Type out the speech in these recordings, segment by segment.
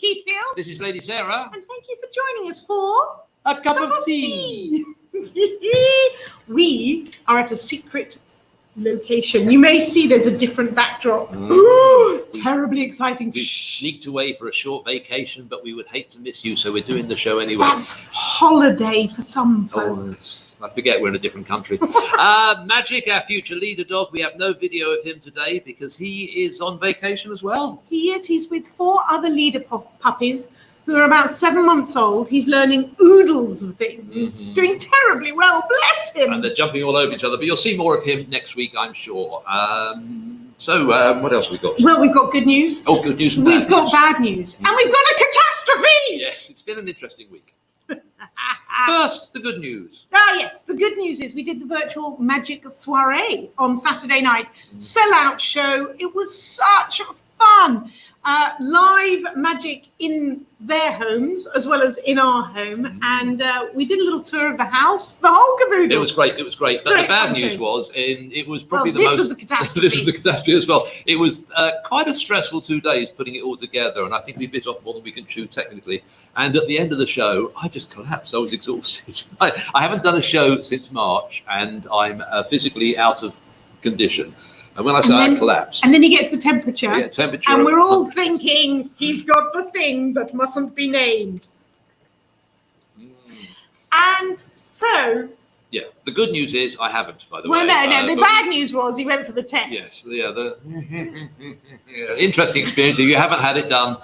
Keith Field. This is Lady Sarah. And thank you for joining us for A cup of tea. We are at a secret location. You may see there's a different backdrop. Ooh, terribly exciting. We sneaked away for a short vacation, but we would hate to miss you, so we're doing the show anyway. That's holiday for some folks. I forget we're in a different country. Magic, our future leader dog, we have no video of him today because he is on vacation as well. He is. He's with 4 other leader puppies who are about 7 months old. He's learning oodles of things, doing terribly well. Bless him. And they're jumping all over each other, but you'll see more of him next week, I'm sure. So what else have we got? Well, we've got good news. Oh, good news and We've got bad news. And we've got a catastrophe. Yes, it's been an interesting week. First, the good news. Yes, the good news is we did the virtual Magic Soiree on Saturday night. Sellout show. It was such fun. Live magic in their homes as well as in our home, and we did a little tour of the house, the whole caboodle. It was great. But the bad news was, it was probably this was the catastrophe. This was the catastrophe as well. It was quite a stressful 2 days putting it all together, and I think we bit off more than we can chew technically. And at the end of the show, I just collapsed. I was exhausted. I haven't done a show since March, and I'm physically out of condition. And when I say I collapsed. And then he gets the temperature. Yeah, temperature. And we're all thinking he's got the thing that mustn't be named. And so. Yeah, the good news is I haven't, by the way. Well, no, the bad news was he went for the test. Yes, interesting experience. If you haven't had it done,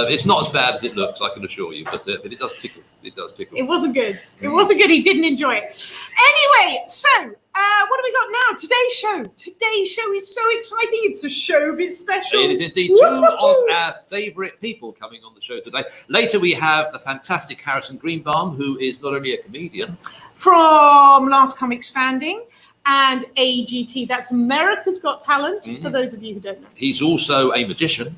it's not as bad as it looks, I can assure you, but it does tickle. It does tickle. It wasn't good. It wasn't good. He didn't enjoy it. Anyway, so what do we got now? Today's show is so exciting. It's a showbiz special. It is indeed. 2 of our favourite people coming on the show today. Later we have the fantastic Harrison Greenbaum, who is not only a comedian from Last Comic Standing and AGT. That's America's Got Talent, for those of you who don't know. He's also a magician.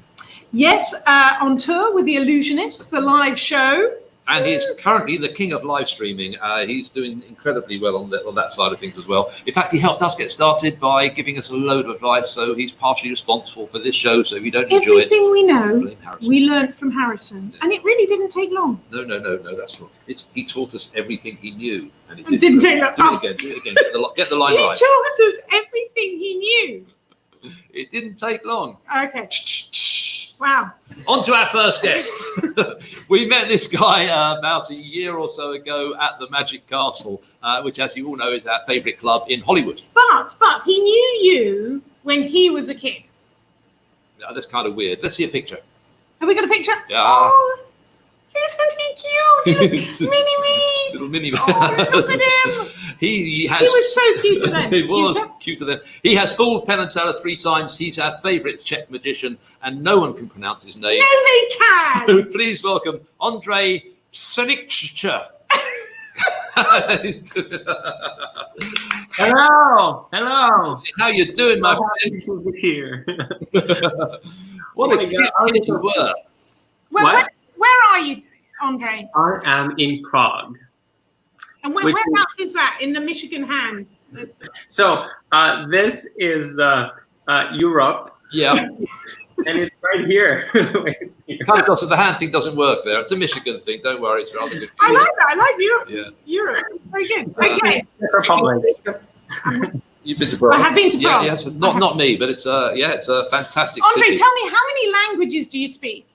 Yes, on tour with the Illusionists, the live show. And he's currently the king of live streaming. He's doing incredibly well on that side of things as well. In fact, he helped us get started by giving us a load of advice. So he's partially responsible for this show. So if you don't enjoy it, everything we know, we learned from Harrison. Yeah. And it really didn't take long. No, that's wrong. He taught us everything he knew. And it didn't take long. Do it again. Get the line right. He taught us everything he knew. It didn't take long. Okay. Wow. On to our first guest. We met this guy about a year or so ago at the Magic Castle, which, as you all know, is our favourite club in Hollywood. But he knew you when he was a kid. That's kind of weird. Let's see a picture. Have we got a picture? Yeah. Oh, isn't he cute? Mini-me. Little mini-me. Oh, look at him. He was so cuter then. He was cuter then. He has fooled Penn and Teller 3 times. He's our favourite Czech magician, and no one can pronounce his name. No, they can. So please welcome Ondrej Psenicka. Hello. How you doing, my friend? Over here. What a kid you were. Well, where are you, Ondrej? I am in Prague. And whereabouts is that? In the Michigan hand? So this is Europe. Yeah. And it's right here. The hand thing doesn't work there. It's a Michigan thing. Don't worry. It's rather good. I like that. I like Europe. Yeah. Europe. Very good. Okay. You've been to Prague. I have been to Prague. Yes. Not me, but it's a fantastic Ondrej, city. tell me, how many languages do you speak?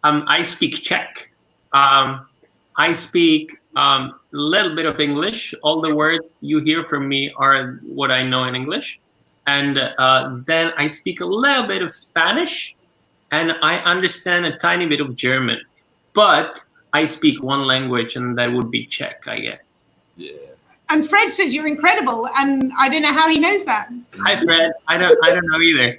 I speak Czech. I speak a little bit of English. All the words you hear from me are what I know in English. And then I speak a little bit of Spanish, and I understand a tiny bit of German. But I speak one language, and that would be Czech, I guess. Yeah. And Fred says you're incredible, and I don't know how he knows that. Hi, Fred. I don't know either.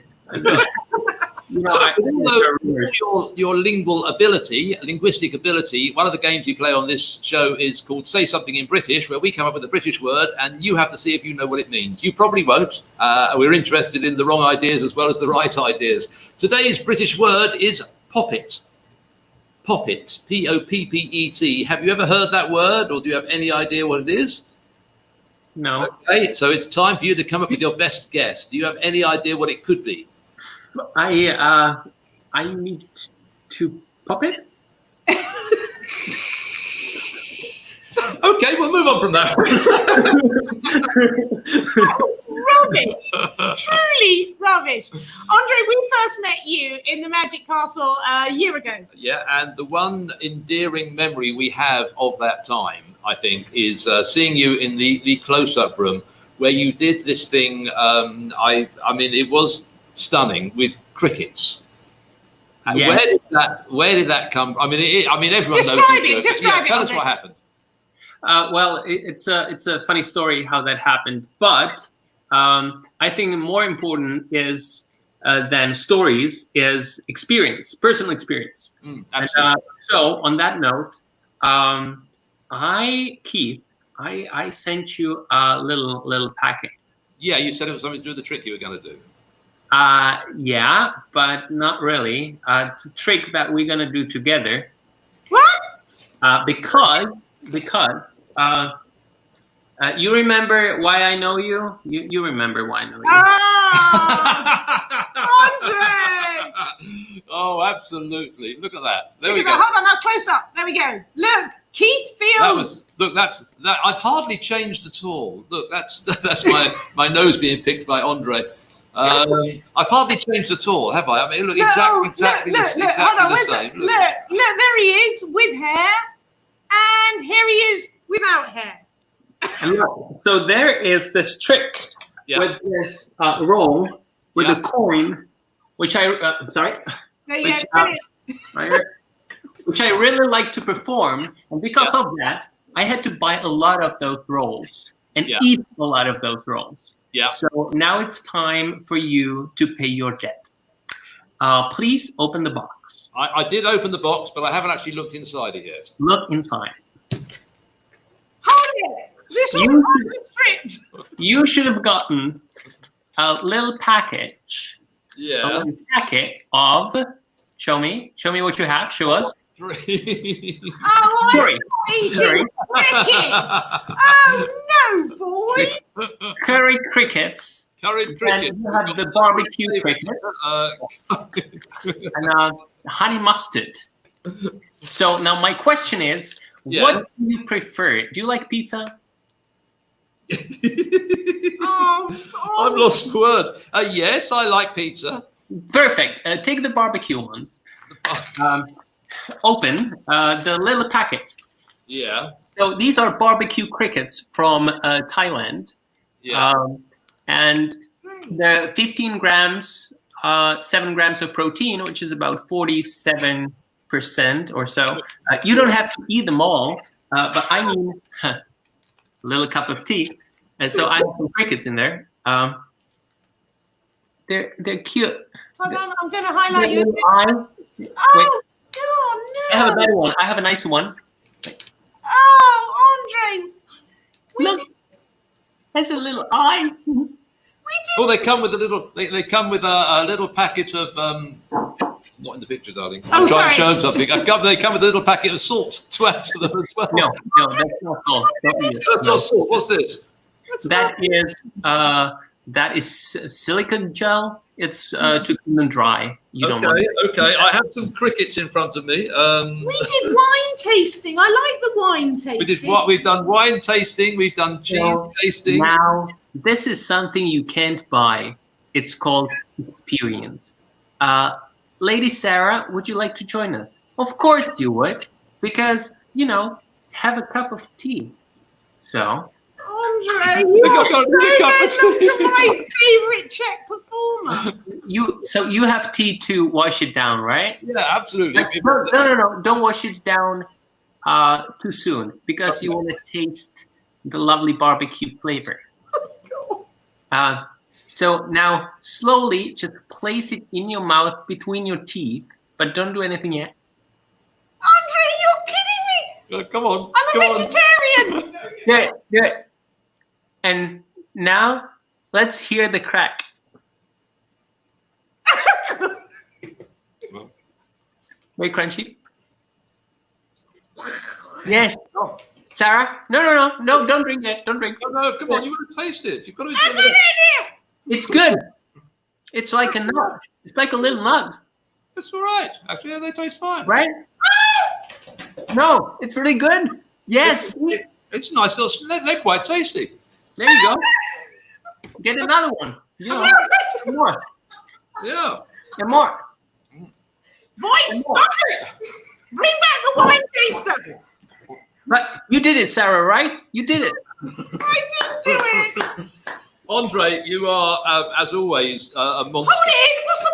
Your linguistic ability, one of the games we play on this show is called Say Something in British, where we come up with a British word and you have to see if you know what it means. You probably won't. We're interested in the wrong ideas as well as the right ideas. Today's British word is poppet. Poppet. Poppet. Have you ever heard that word, or do you have any idea what it is? No. Okay, so it's time for you to come up with your best guess. Do you have any idea what it could be? I need to pop it. Okay, we'll move on from that. Rubbish. Truly rubbish. Ondrej, we first met you in the Magic Castle a year ago. Yeah, and the one endearing memory we have of that time, I think, is seeing you in the close-up room where you did this thing. I mean, it was stunning with crickets. Yes. Where did that come from? I mean, everyone knows. Describe it. Tell us what happened. Well, it's a funny story how that happened, but I think more important is than stories is experience, personal experience. And, so on that note, Keith, I sent you a little packet. Yeah, you said it was something to do with the trick you were going to do. Yeah, but not really. It's a trick that we're gonna do together. What? Because you remember why I know you? You remember why I know you? Ondrej! Oh, absolutely! Look at that. There we go. Hold on, now close up. There we go. Look, Keith Fields. That's I've hardly changed at all. Look, that's my nose being picked by Ondrej. I've hardly changed at all, have I? I mean, look, exactly the same. Look, there he is with hair, and here he is without hair. So there is this trick with this roll with a coin, which I which I really like to perform, and because of that, I had to buy a lot of those rolls and eat a lot of those rolls. Yeah. So now it's time for you to pay your debt. Please open the box. I did open the box, but I haven't actually looked inside it yet. Look inside. Hold it. This was stripped. You should have gotten a little package. Yeah. A little packet of. Show me what you have. Show us. Oh, I'm eating crickets. Oh no, boy. Curry crickets. Curry crickets. And you have the barbecue crickets. And honey mustard. So now my question is, what do you prefer? Do you like pizza? I've lost words. Yes, I like pizza. Perfect. Take the barbecue ones. Open the little packet. Yeah. So these are barbecue crickets from Thailand. Yeah. And the 15 grams, 7 grams of protein, which is about 47% or so. You don't have to eat them all, but I mean, a little cup of tea. And so I have some crickets in there. They're cute. Hold on, I'm going to highlight you. Oh, no. I have a better one. I have a nicer one. Oh, Ondrej. Look, there's a little eye. Oh, they come with a little. They come with a little packet of. Not in the picture, darling. Oh, I'm trying to sorry. show them something. They come with a little packet of salt to add to them as well. No, that's not salt. That's not salt. What's this? That is silicone gel. It's to keep them dry. Okay. I have some crickets in front of me. We did wine tasting. I like the wine tasting. We've done wine tasting. We've done cheese tasting. Now, this is something you can't buy. It's called experience. Lady Sarah, would you like to join us? Of course you would, because, have a cup of tea. So. Ondrej, you're my favorite Czech performer. You have tea to wash it down, right? Yeah, absolutely. No. Don't wash it down too soon, because you want to taste the lovely barbecue flavor. So now slowly just place it in your mouth between your teeth, but don't do anything yet. Ondrej, you're kidding me. Come on. I'm a vegetarian. Good. And now let's hear the crack. Very crunchy. Yes. Oh. Sarah? No, don't drink it. Don't drink it. No, come on, you want to taste it. You've got to I got it here. It's good. It's like a nut. It's like a little nut. It's all right. Actually, they taste fine. Right? No, it's really good. Yes. It's nice. They're quite tasty. There you go. Get another one. You know, get more. Yeah. Get more. Voice, stop it! Bring back the wine taster. But you did it, Sarah, right? You did it. I didn't do it. Ondrej, you are, as always, a monster. Hold it. What's the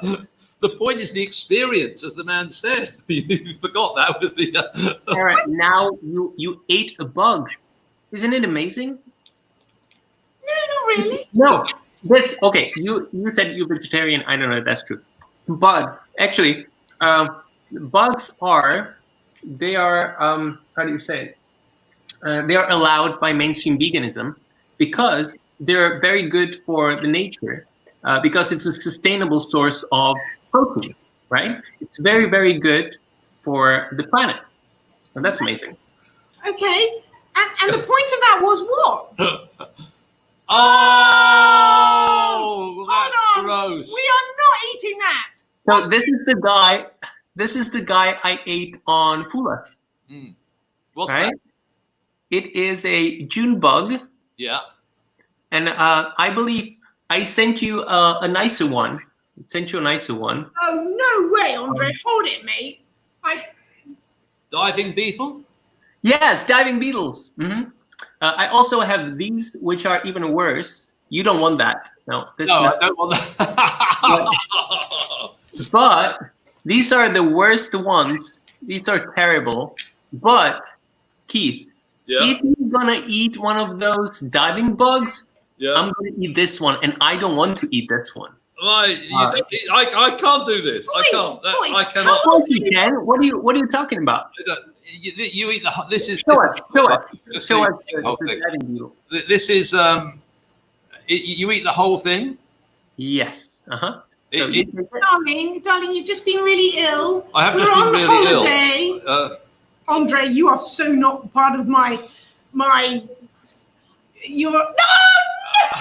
point? The point is the experience, as the man said. You forgot that with the. Sarah, now you ate a bug. Isn't it amazing? No, not really. No. This okay. You said you're vegetarian. I don't know if that's true, but actually, bugs are how do you say it? They are allowed by mainstream veganism because they're very good for the nature because it's a sustainable source of protein, right? It's very, very good for the planet. And that's amazing. Okay. And the point of that was what? Oh, that's gross. We are not eating that. So this is the guy I ate on Fulas. What's right? that? It is a June bug. Yeah. And I believe I sent you a nicer one. Oh, no way, Ondrej. Hold it, mate. Diving beetle? Yes, diving beetles. Mm-hmm. I also have these, which are even worse. You don't want that. No, I don't want that. But these are the worst ones. These are terrible. But, Keith, if you're going to eat one of those diving bugs, I'm going to eat this one, and I don't want to eat this one. I can't do this. I can't. I cannot. Of course you can. What are you talking about? You eat the. This is. Show us the diving beetle. This is. You eat the whole thing. Yes. Uh-huh. Darling, you've just been really ill. I have We're just been on really holiday. Ondrej, you are so not part of my. You're.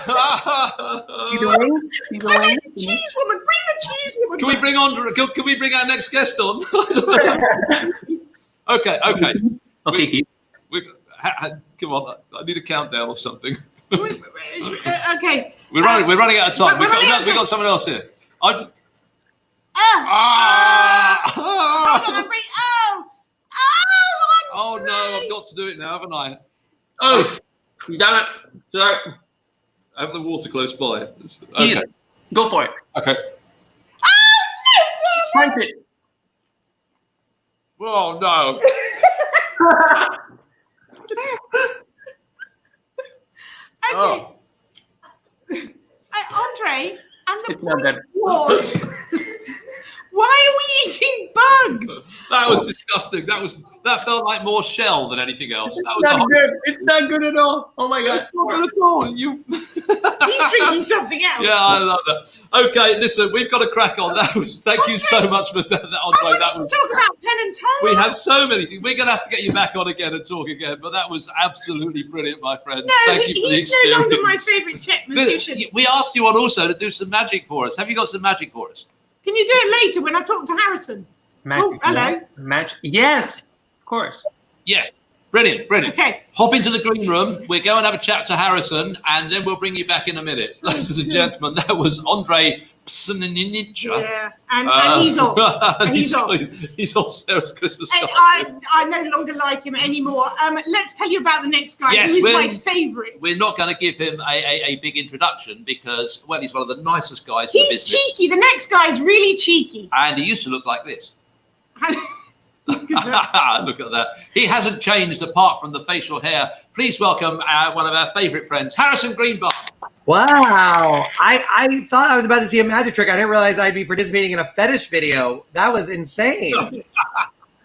Either way. Cheese woman, bring the cheese woman. Can we bring on? Can we bring our next guest on? Okay. Okay, Keith. Come on, I need a countdown or something. Okay. We're running out of time. We've got someone else here. Oh no! I've got to do it now, haven't I? Oh, damn it! Sorry. I have the water close by. Okay. Go for it. Okay. Punch it. Oh no! Okay. Ondrej, and the It's not that. was, why are we eating bugs? That was disgusting. That felt like more shell than anything else. That was Not good. It's not good at all. Oh my god. It's not good at all. He's drinking something else. Yeah, I love that. Okay, listen, we've got to crack on. Thank you so much for that, Ondrej. That was. Talk about Penn and Teller. We have so many things. We're going to have to get you back on again and talk again. But that was absolutely brilliant, my friend. No, Thank you for the he's experience. no longer my favourite Czech magician. We asked you on also to do some magic for us. Have you got some magic for us? Can you do it later when I talk to Harrison? Magic. Oh, hello. Magic. Yes, of course. Yes. Brilliant. Okay. Hop into the green room. We'll go and have a chat to Harrison, and then we'll bring you back in a minute. Ladies and gentlemen, that was Ondrej Psenicka. Yeah, and he's off. And he's off. He's off Sarah's Christmas And card. I no longer like him anymore. Let's tell you about the next guy, Yes, who is my favourite. We're not going to give him a big introduction because, well, he's one of the nicest guys in the He's business. cheeky. The next guy's really cheeky. And he used to look like this. Look at that. He hasn't changed apart from the facial hair. Please welcome one of our favourite friends, Harrison Greenbaum. Wow. I thought I was about to see a magic trick. I didn't realize I'd be participating in a fetish video. That was insane.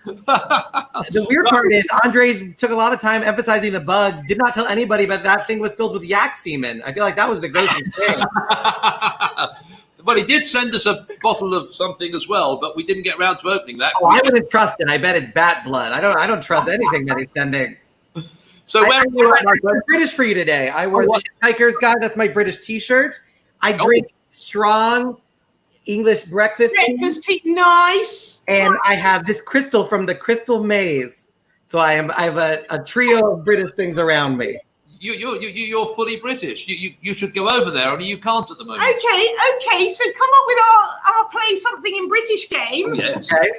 The weird part is Ondrej took a lot of time emphasizing the bug, did not tell anybody, but that thing was filled with yak semen. I feel like that was the grossest thing. Well, he did send us a bottle of something as well, but we didn't get around to opening that. Oh, I wouldn't trust it. I bet it's bat blood. I don't trust anything that he's sending. So where are you at, Mark? I'm British for you today. I wore the Hitchhiker's Guide. That's my British T-shirt. I drink strong English breakfast tea. Breakfast tea, nice. And I have this crystal from the Crystal Maze. So I have a trio of British things around me. You're fully British. You should go over there, only you can't at the moment. Okay. So come up with our play something in British game. Oh, yes. Okay.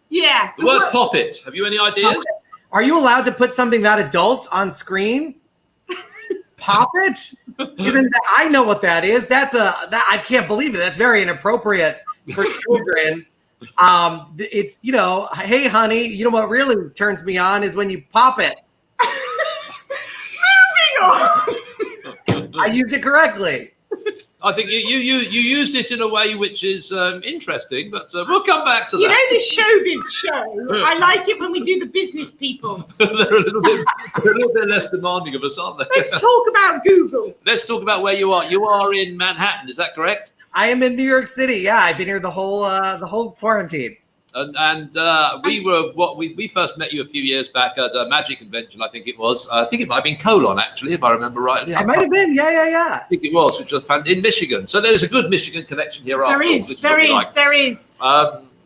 Yeah. The word poppet. Have you any ideas? Are you allowed to put something that adult on screen? Poppet? Isn't that? I know what that is. I can't believe it. That's very inappropriate for children. It's, hey honey, you know what really turns me on is when you pop it. Moving on. I used it correctly. I think you used it in a way which is interesting, but we'll come back to that. You know this showbiz show? I like it when we do the business people. They're a little bit less demanding of us, aren't they? Let's talk about Google. Let's talk about where you are. You are in Manhattan, is that correct? I am in New York City. Yeah, I've been here the whole quarantine. And we first met you a few years back at a magic convention, I think it was. I think it might have been Colon, actually, if I remember rightly. I might have been, yeah. I think it was, which was in Michigan. So there's a good Michigan connection here. There is.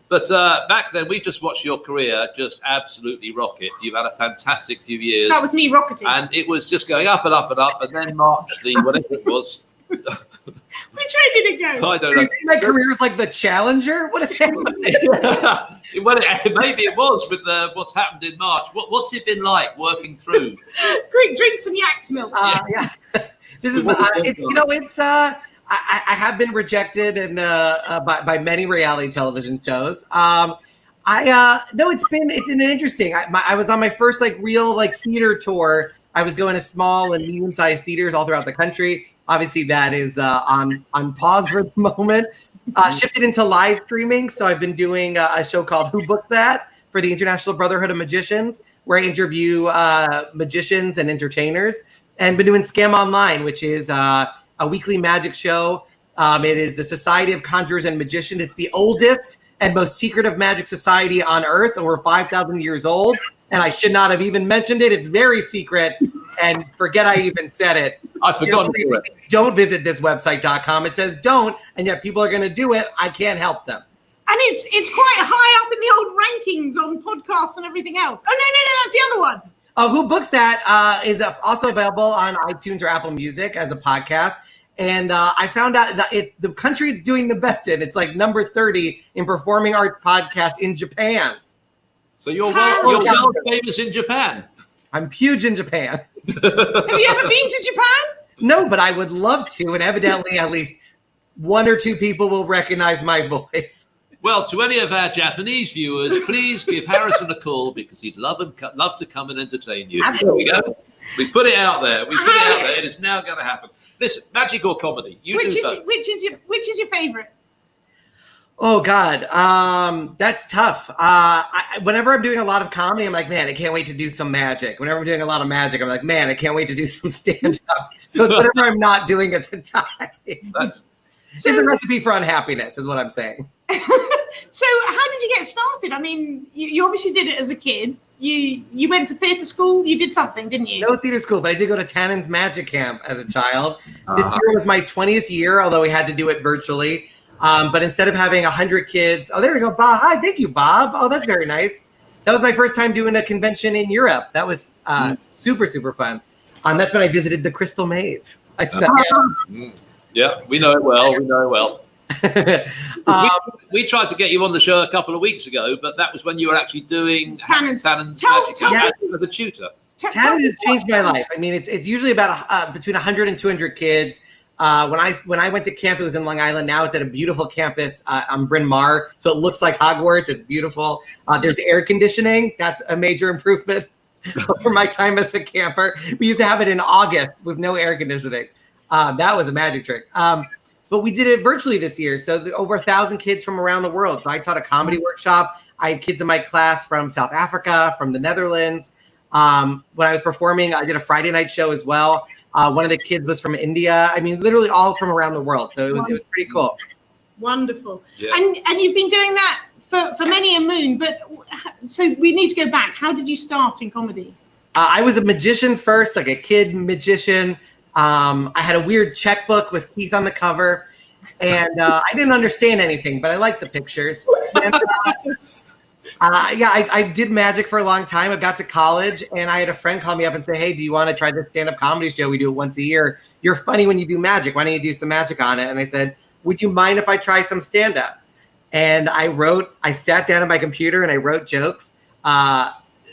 But back then, we just watched your career just absolutely rocket. You've had a fantastic few years. That was me rocketing. And it was just going up and up and up, and then March the whatever it was. Which way did it go? I don't know. You think my career is like the Challenger? What is happening? Well, maybe it was with what's happened in March. What's it been like working through? Quick, drink some yak's milk. Yeah. This is I have been rejected and by many reality television shows. It's been interesting. I was on my first real theater tour. I was going to small and medium-sized theaters all throughout the country. Obviously, that is on pause for the moment. Shifted into live streaming, so I've been doing a show called Who Booked That for the International Brotherhood of Magicians, where I interview magicians and entertainers, and been doing Scam Online, which is a weekly magic show. It is the Society of Conjurers and Magicians. It's the oldest and most secretive magic society on Earth, over 5,000 years old. And I should not have even mentioned it. It's very secret, and forget I even said it. I forgot. Don't visit this website.com. It says don't, and yet people are going to do it. I can't help them. And it's quite high up in the old rankings on podcasts and everything else. Oh, no, that's the other one. Who Books That is also available on iTunes or Apple Music as a podcast. And I found out that the country it's doing the best in. It's number 30 in performing arts podcasts in Japan. So you're well famous in Japan. I'm huge in Japan. Have you ever been to Japan? No, but I would love to. And evidently at least one or two people will recognize my voice. Well, to any of our Japanese viewers, please give Harrison a call because he'd love to come and entertain you. Absolutely. There we go. We put it out there. It is now going to happen. Listen, magic or comedy? Which is your favorite? Oh God, that's tough. Whenever I'm doing a lot of comedy, I'm like, man, I can't wait to do some magic. Whenever I'm doing a lot of magic, I'm like, man, I can't wait to do some stand-up. So it's whatever I'm not doing at the time. It's a recipe for unhappiness, is what I'm saying. So how did you get started? I mean, you obviously did it as a kid. You went to theatre school. You did something, didn't you? No theatre school, but I did go to Tannen's Magic Camp as a child. This year was my 20th year, although we had to do it virtually. But instead of having 100 kids, oh, there we go, Bob. Hi, thank you, Bob. Oh, that's very nice. That was my first time doing a convention in Europe. That was super, super fun. That's when I visited the Crystal Maze. Yeah, we know it well. We tried to get you on the show a couple of weeks ago, but that was when you were actually doing Tannen's Magic Camp as a tutor. Tannen has changed my life. I mean, it's usually about between 100 and 200 kids. When I went to camp, it was in Long Island. Now it's at a beautiful campus on Bryn Mawr, so it looks like Hogwarts. It's beautiful. There's air conditioning. That's a major improvement for my time as a camper. We used to have it in August with no air conditioning. That was a magic trick. But we did it virtually this year. So over 1,000 kids from around the world. So I taught a comedy workshop. I had kids in my class from South Africa, from the Netherlands. When I was performing, I did a Friday night show as well. One of the kids was from India. I mean, literally all from around the world. So it was pretty cool. Wonderful. Yeah. And you've been doing that for many a moon. But so we need to go back. How did you start in comedy? I was a magician first, like a kid magician. I had a weird checkbook with teeth on the cover. And I didn't understand anything, but I liked the pictures. And, I did magic for a long time. I got to college, and I had a friend call me up and say, hey, do you want to try this stand-up comedy show? We do it once a year. You're funny when you do magic. Why don't you do some magic on it? And I said, would you mind if I try some stand-up? And I sat down at my computer, and I wrote jokes.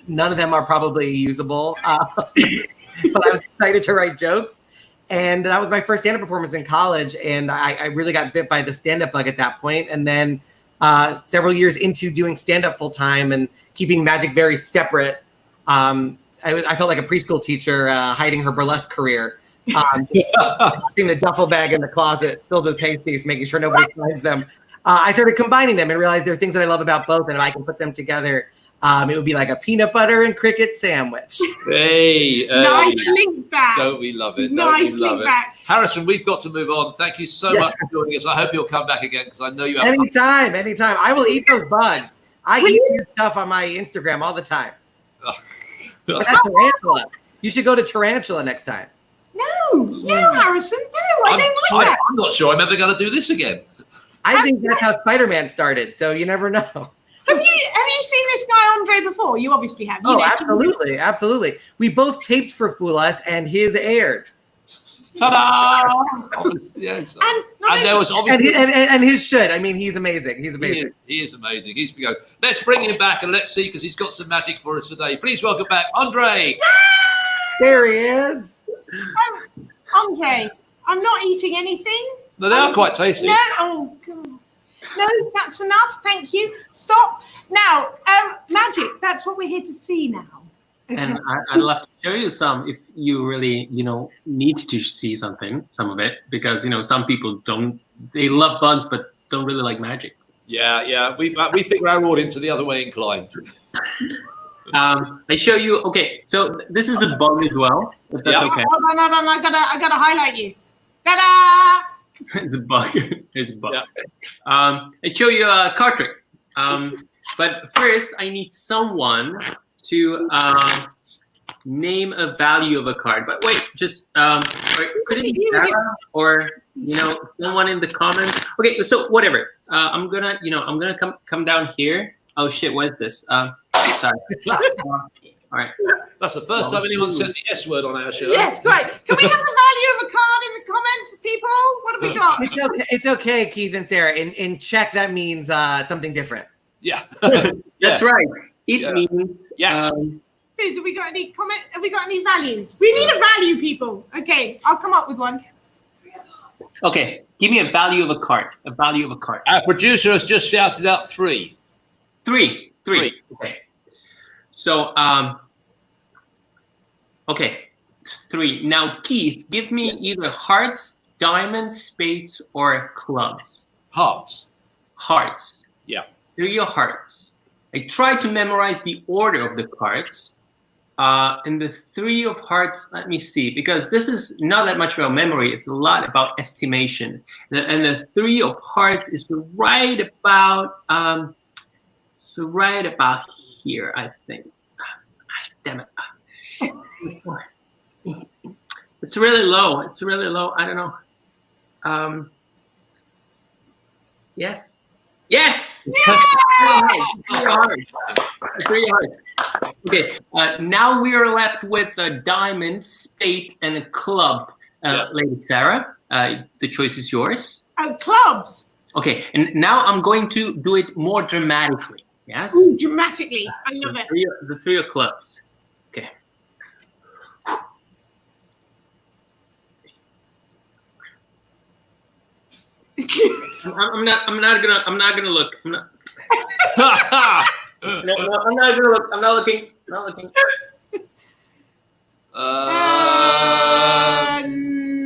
None of them are probably usable, but I was excited to write jokes. And that was my first stand-up performance in college, and I really got bit by the stand-up bug at that point. And then several years into doing stand-up full-time and keeping magic very separate, I felt like a preschool teacher hiding her burlesque career. Seeing the duffel bag in the closet filled with pasties, making sure nobody finds them. I started combining them and realized there are things that I love about both, and if I can put them together, it would be like a peanut butter and cricket sandwich. Hey, nice link back. Don't we love it? Nice link back. Harrison, we've got to move on. Thank you so much for joining us. I hope you'll come back again because I know you have. Anytime. I will eat those bugs. I eat your stuff on my Instagram all the time. That's tarantula. You should go to Tarantula next time. No, Harrison. No, I don't like that. I'm not sure I'm ever going to do this again. I think that's how Spider-Man started, so you never know. Have you seen this guy Ondrej before? You obviously have. Absolutely. We both taped for Fool Us, and his aired. Ta-da! Yes. And there was obviously and his should. I mean, he's amazing. He is amazing. Let's bring him back and let's see because he's got some magic for us today. Please welcome back Ondrej. There he is. Ondrej, I'm not eating anything. No, they are quite tasty. No, oh God. No, that's enough. Thank you. Stop. Now, magic. That's what we're here to see now. Okay. And I'd love to show you some if you really, need to see some of it, because, some people they love bugs, but don't really like magic. Yeah. We think our audience are the other way inclined. I show you. Okay, so this is a bug as well. If that's okay. Hold on, I gotta highlight you. Ta-da! It's a bug. It's a bug. Yeah. I show you a card trick. But first, I need someone to name a value of a card. But wait, just could it be Sarah or someone in the comments? Okay, so whatever. I'm gonna come down here. Oh shit, what is this? Sorry. All right. That's the first time anyone said the S word on our show. Yes, great. Can we have the value of a card in the comments, people? What have we got? It's okay, Keith and Sarah. In Czech, that means something different. Yeah. That's right. It means yes. Have we got any comment? Have we got any values? We need a value, people. Okay, I'll come up with one. Okay, give me a value of a card. A value of a card. Our producer has just shouted out 3. 3. Okay. So, okay, 3. Now, Keith, give me either hearts, diamonds, spades, or clubs. Hearts. Yeah. 3 of hearts. I tried to memorize the order of the cards. And the 3 of hearts, let me see, because this is not that much about memory. It's a lot about estimation. And the 3 of hearts is right about, here, I think. Damn it. It's really low. I don't know. Yes. Yes! Yeah! 3 hard. Okay, now we are left with a diamond, spade, and a club. Lady Sarah, the choice is yours. Oh, clubs. Okay, and now I'm going to do it more dramatically. Yes? Ooh, dramatically. I love it. The 3 of clubs. Okay. I'm not gonna look. I'm not looking.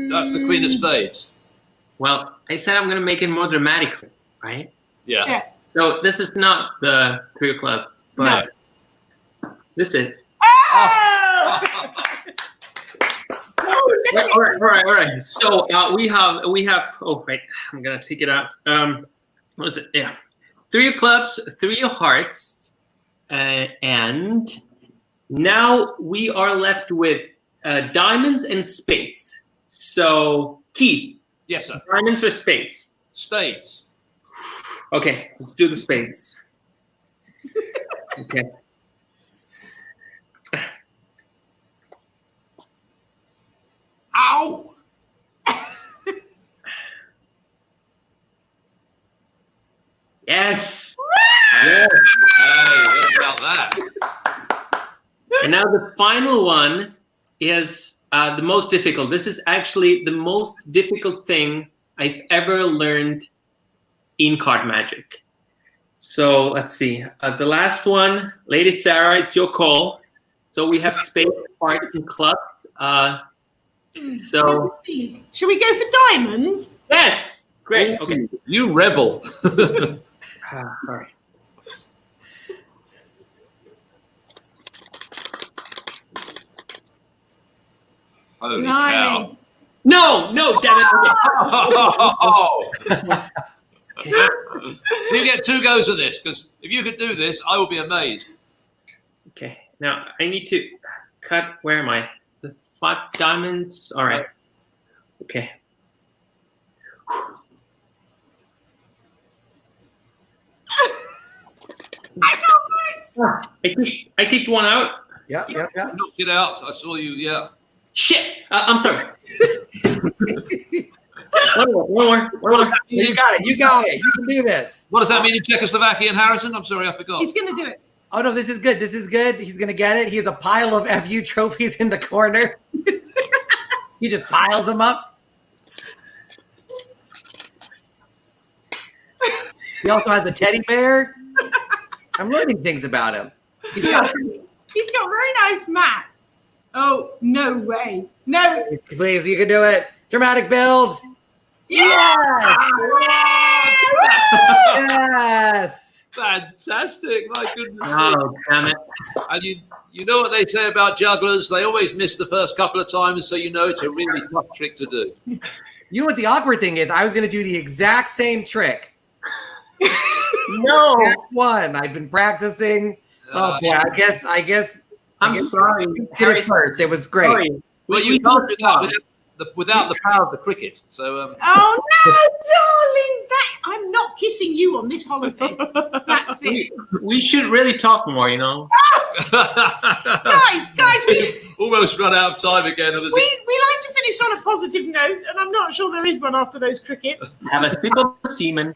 That's the Queen of Spades. Well, I said I'm gonna make it more dramatically, right? Yeah. So this is not the 3 of clubs, but this is. Oh! All right. So we have. Oh, wait. I'm gonna take it out. What is it? Yeah, 3 of clubs, 3 of hearts, and now we are left with diamonds and spades. So Keith. Yes, sir. Diamonds or spades? Spades. Okay, let's do the spades. Okay. Ow! Yes. Hey, what about that? And now the final one is the most difficult. This is actually the most difficult thing I've ever learned in card magic. So let's see. The last one, Lady Sarah, it's your call. So we have spades, hearts, and clubs. So Should we go for diamonds? yes, great. Okay. You rebel. All right. Holy Blimey. cow. No, damn it. Okay. You get 2 goes at this, because if you could do this, I will be amazed. Okay, now I need to cut. Where am I? The 5 diamonds. All right. Okay. I kicked one out. Yep. Knocked it out. I saw you, yeah. Shit. I'm sorry. One more. You got it. You can do this. What does that mean in Czechoslovakian, Harrison? I'm sorry, I forgot. He's going to do it. Oh no, this is good. He's gonna get it. He has a pile of FU trophies in the corner. He just piles them up. He also has a teddy bear. I'm learning things about him. He's got a very nice mat. Oh, no way. No. Please, you can do it. Dramatic build. Yeah! Yes. Fantastic, my goodness. Oh, damn it. And you know what they say about jugglers? They always miss the first couple of times, so you know it's a really tough trick to do. You know what the awkward thing is? I was going to do the exact same trick. No. Exact one. I've been practicing. Oh boy, I guess. I'm sorry. You did it first. It was great. Sorry. Well, you can't do that without the power of the cricket. So, Oh, no, darling. I'm not kissing you on this holiday. That's it. We should really talk more, you know. Guys, we almost run out of time again. like to finish on a positive note, and I'm not sure there is one after those crickets. Have a sip of semen.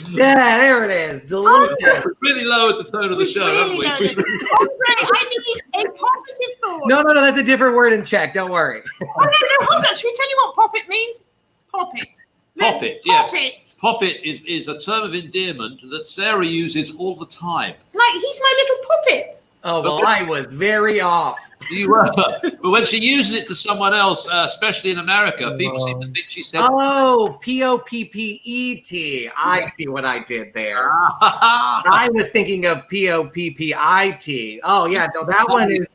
Yeah, there it is. Delicious. We've really lowered the tone of the show, haven't we? Andre, I need a positive thought. No, that's a different word in Czech. Don't worry. Oh, no, hold on. Should we tell you what poppet means? Poppet. Poppet, yes. Poppet. Poppet is a term of endearment that Sarah uses all the time. Like, he's my little puppet. Oh, well, I was very off. You were. But when she uses it to someone else, especially in America, people seem to think she said... Oh, P-O-P-P-E-T. I see what I did there. I was thinking of P-O-P-P-I-T. Oh, yeah. No, that one is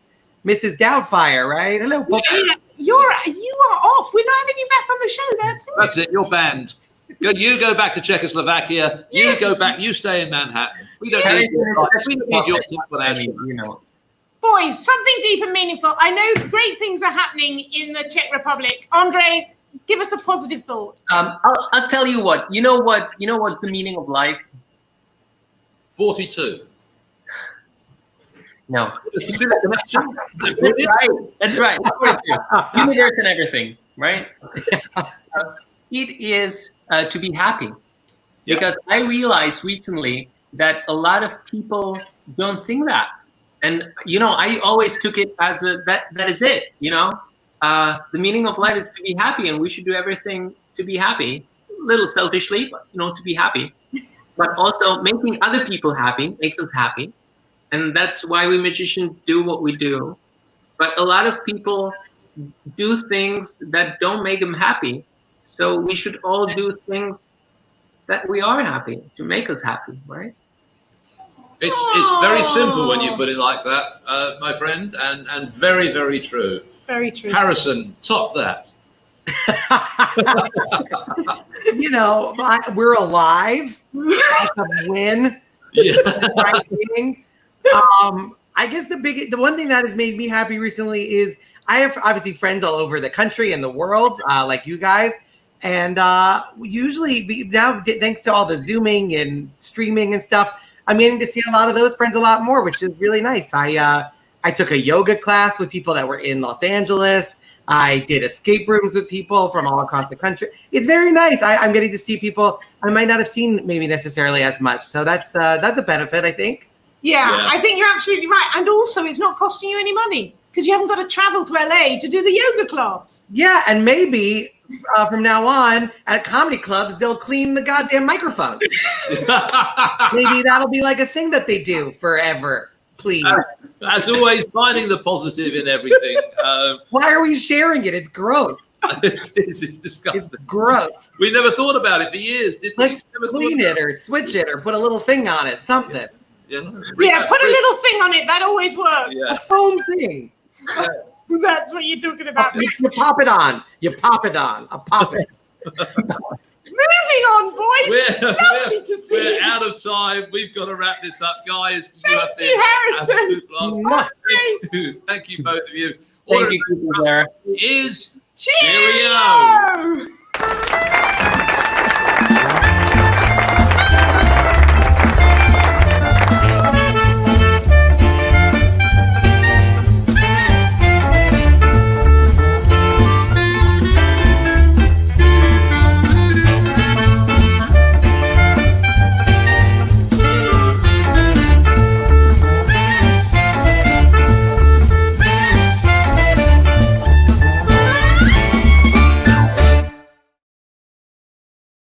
Mrs. Doubtfire, right? Hello, Puppet. You are off. We're not having you back on the show. That's it. You're banned. You go back to Czechoslovakia. You go back. You stay in Manhattan. We don't need your You know. Boys, something deep and meaningful. I know great things are happening in the Czech Republic. Andre, give us a positive thought. I'll tell you what. You know what? You know what's the meaning of life? 42. No. That's right. Universe and everything, right? It is to be happy. Because I realized recently that a lot of people don't think that. And, you know, I always took it as that is it, you know. The meaning of life is to be happy, and we should do everything to be happy. A little selfishly, but, you know, to be happy. But also making other people happy makes us happy. And that's why we magicians do what we do. But a lot of people do things that don't make them happy. So we should all do things that we are happy to make us happy, right? It's very simple when you put it like that, my friend, and very, very true. Very true. Harrison, top that. You know, we're alive. That's a win. Yeah. I guess the one thing that has made me happy recently is I have obviously friends all over the country and the world, like you guys. And usually now, thanks to all the Zooming and streaming and stuff, I'm getting to see a lot of those friends a lot more, which is really nice. I took a yoga class with people that were in Los Angeles. I did escape rooms with people from all across the country. It's very nice. I'm getting to see people I might not have seen maybe necessarily as much. So that's a benefit, I think. Yeah, I think you're absolutely right. And also, it's not costing you any money because you haven't got to travel to LA to do the yoga class. Yeah, and maybe from now on at comedy clubs, they'll clean the goddamn microphones. Maybe that'll be like a thing that they do forever. Please. As always, finding the positive in everything. Why are we sharing it? It's gross. It's disgusting. It's gross. We never thought about it for years, did we? Let's clean it or switch it or put a little thing on it, something. Yeah, Put a little thing on it. That always works. Yeah. A phone thing. That's what you're talking about. You pop it on. You pop it on. I pop it. Moving on, boys. Lovely to see We're you. out of time. We've got to wrap this up, guys. Thank you, Harrison. Absolute blast. Thank you. Thank you, both of you. Thank you, there. Is Cheerio!